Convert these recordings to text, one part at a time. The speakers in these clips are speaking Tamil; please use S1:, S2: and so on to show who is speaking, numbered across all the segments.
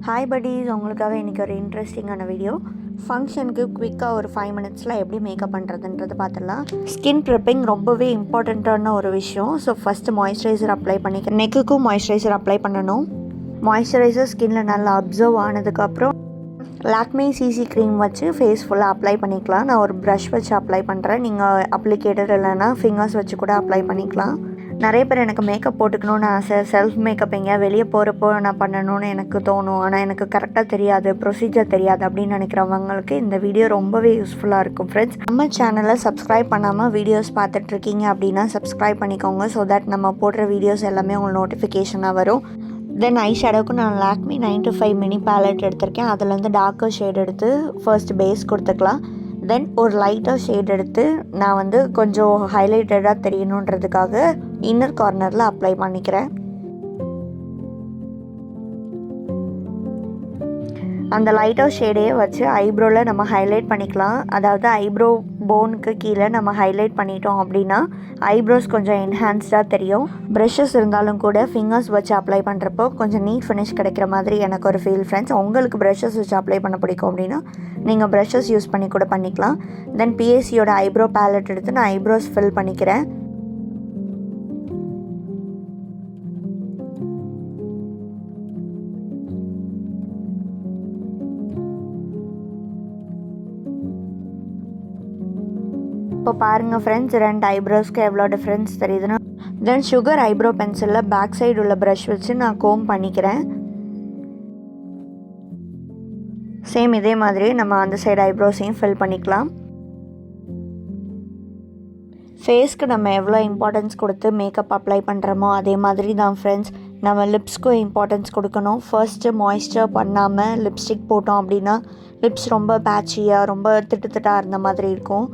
S1: ஹாய் buddies, உங்களுக்காக இன்றைக்கி ஒரு இன்ட்ரெஸ்டிங்கான வீடியோ. ஃபங்க்ஷனுக்கு குவிக்காக ஒரு 5 மினிட்ஸில் எப்படி மேக்கப் பண்ணுறதுன்றது பார்த்துடலாம். ஸ்கின் ப்ரெப்பிங் ரொம்பவே இம்பார்ட்டண்ட்டான ஒரு விஷயம். ஸோ ஃபஸ்ட்டு மாய்ஸ்சரைசர் அப்ளை பண்ணிக்க, நெக்குக்கும் மாய்ஸ்சரைசர் அப்ளை பண்ணணும். மாய்ஸ்சரைசர் ஸ்கின்னில் நல்லா அப்சர்வ் ஆனதுக்கப்புறம் லாக்மே சிசி க்ரீம் வச்சு ஃபேஸ் ஃபுல்லாக அப்ளை பண்ணிக்கலாம். நான் ஒரு ப்ரஷ் வச்சு அப்ளை பண்ணுறேன். நீங்கள் அப்ளிகேட்டர் இல்லைன்னா ஃபிங்கர்ஸ் வச்சு கூட அப்ளை பண்ணிக்கலாம். நிறைய பேர் எனக்கு மேக்கப் போட்டுக்கணுன்னு ஆசை, செல்ஃப் மேக்கப் எங்கேயா வெளியே போகிறப்போ நான் பண்ணணும்னு எனக்கு தோணும். ஆனால் எனக்கு கரெக்டாக தெரியாது, ப்ரொசீஜர் தெரியாது அப்படின்னு நினைக்கிறவங்களுக்கு இந்த வீடியோ ரொம்பவே யூஸ்ஃபுல்லாக இருக்கும் ஃப்ரெண்ட்ஸ். நம்ம சேனலை சப்ஸ்கிரைப் பண்ணாமல் வீடியோஸ் பார்த்துட்ருக்கீங்க அப்படின்னா சப்ஸ்கிரைப் பண்ணிக்கோங்க. ஸோ தட் நம்ம போடுற வீடியோஸ் எல்லாமே உங்களுக்கு நோட்டிஃபிகேஷனாக வரும். தென் ஐ ஷேடோவுக்கு நான் லாக்மி 9to5 மினி பேலட் எடுத்திருக்கேன். அதுலேருந்து டார்க்கர் ஷேட் எடுத்து ஃபர்ஸ்ட் பேஸ் கொடுத்துக்கலாம். தென் ஒரு லைட்டாக ஷேட் எடுத்து நான் கொஞ்சம் ஹைலைட்டடாக தெரியணுன்றதுக்காக இன்னர் கார்னரில் அப்ளை பண்ணிக்கிறேன். அந்த லைட்டாக ஷேடையே வச்சு ஐப்ரோவில் நம்ம ஹைலைட் பண்ணிக்கலாம். அதாவது ஐப்ரோ போனுக்கு கீழே நம்ம ஹைலைட் பண்ணிட்டோம் அப்படின்னா ஐப்ரோஸ் கொஞ்சம் என்ஹான்ஸ்டாக தெரியும். ப்ரஷஸ் இருந்தாலும் கூட ஃபிங்கர்ஸ் வச்சு அப்ளை பண்ணுறப்போ கொஞ்சம் நீட் ஃபினிஷ் கிடைக்கிற மாதிரி எனக்கு ஒரு ஃபீல் ஃப்ரெண்ட்ஸ். உங்களுக்கு ப்ரஷஸ் வச்சு அப்ளை பண்ண பிடிக்கும் அப்படின்னா நீங்கள் ப்ரஷஸ் யூஸ் பண்ணி கூட பண்ணிக்கலாம். தென் பிஎஸ்சியோட ஐப்ரோ பேலட் எடுத்து நான் ஐப்ரோஸ் ஃபில் பண்ணிக்கிறேன். இப்போ பாருங்கள் ஃப்ரெண்ட்ஸ், 2 ஐப்ரோஸ்க்கு எவ்வளோ டிஃப்ரென்ஸ் தெரியுதுன்னா. தென் சுகர் ஐப்ரோ பென்சிலில் பேக் சைடு உள்ள ப்ரஷ் வச்சு நான் கோம் பண்ணிக்கிறேன். சேம் இதே மாதிரி நம்ம அந்த சைடு ஐப்ரோஸையும் ஃபில் பண்ணிக்கலாம். ஃபேஸ்க்கு நம்ம எவ்வளோ இம்பார்ட்டன்ஸ் கொடுத்து மேக்கப் அப்ளை பண்ணுறோமோ அதே மாதிரி தான் ஃப்ரெண்ட்ஸ் நம்ம லிப்ஸ்க்கும் இம்பார்ட்டன்ஸ் கொடுக்கணும். ஃபர்ஸ்ட்டு மாய்ஸ்சர் பண்ணாமல் லிப்ஸ்டிக் போட்டோம் அப்படின்னா லிப்ஸ் ரொம்ப பேட்சியாக ரொம்ப திட்டாக இருந்த மாதிரி இருக்கும்.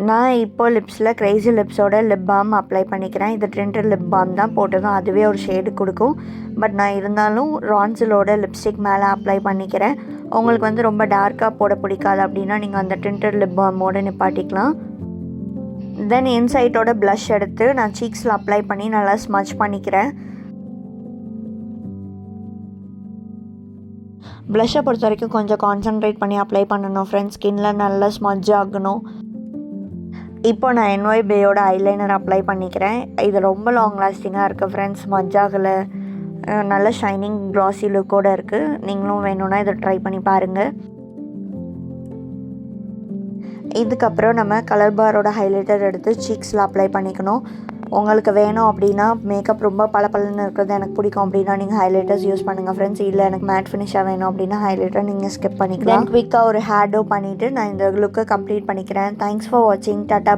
S1: நான் இப்போ லிப்ஸில் கிரேசி லிப்ஸோட லிப் பாம் அப்ளை பண்ணிக்கிறேன். இது ட்ரிண்டட் லிப் பாம் தான் போட்டதும் அதுவே ஒரு ஷேடு கொடுக்கும். பட் நான் இருந்தாலும் ரான்சிலோட லிப்ஸ்டிக் மேலே அப்ளை பண்ணிக்கிறேன். உங்களுக்கு ரொம்ப டார்க்காக போட பிடிக்காது அப்படின்னா நீங்கள் அந்த ட்ரிண்டட் லிப் பாமோடு நிப்பாட்டிக்கலாம். தென் இன்சைட்டோட ப்ளஷ் எடுத்து நான் சீக்ஸில் அப்ளை பண்ணி நல்லா ஸ்மச் பண்ணிக்கிறேன். ப்ளஷ்ஷை பொறுத்த வரைக்கும் கொஞ்சம் கான்சன்ட்ரேட் பண்ணி அப்ளை பண்ணணும் ஃப்ரெண்ட்ஸ். ஸ்கின்னில் நல்லா ஸ்மஜ் ஆகணும். இப்போ நான் NYBயோட ஐலைனர் அப்ளை பண்ணிக்கிறேன். இது ரொம்ப லாங் லாஸ்டிங்காக இருக்குது ஃப்ரெண்ட்ஸ். மஜ்ஜாகலை, நல்ல ஷைனிங் க்ளாஸி லுக்கோடு இருக்குது. நீங்களும் வேணும்னா இதை ட்ரை பண்ணி பாருங்கள். இதுக்கப்புறம் நம்ம கலர் பாரோட ஹைலைட்டர் எடுத்து சீக்ஸில் அப்ளை பண்ணிக்கணும். உங்களுக்கு வேணும் அப்படின்னா மேக்கப் ரொம்ப பளபளன்னு இருக்கிறது எனக்கு பிடிக்கும் அப்படின்னா நீங்கள் ஹைலைட்டர்ஸ் யூஸ் பண்ணுங்கள் ஃப்ரெண்ட்ஸ். இல்லை எனக்கு மேட் ஃபினிஷாக வேணும் அப்படின்னா ஹைலைட்டர் நீங்கள் ஸ்கிப் பண்ணிக்கலாம். குவிக்காக ஒரு ஹேடோ பண்ணிவிட்டு நான் இந்த லுக்கை கம்ப்ளீட் பண்ணிக்கிறேன். தேங்க்ஸ் ஃபார் வாட்சிங். டாடா.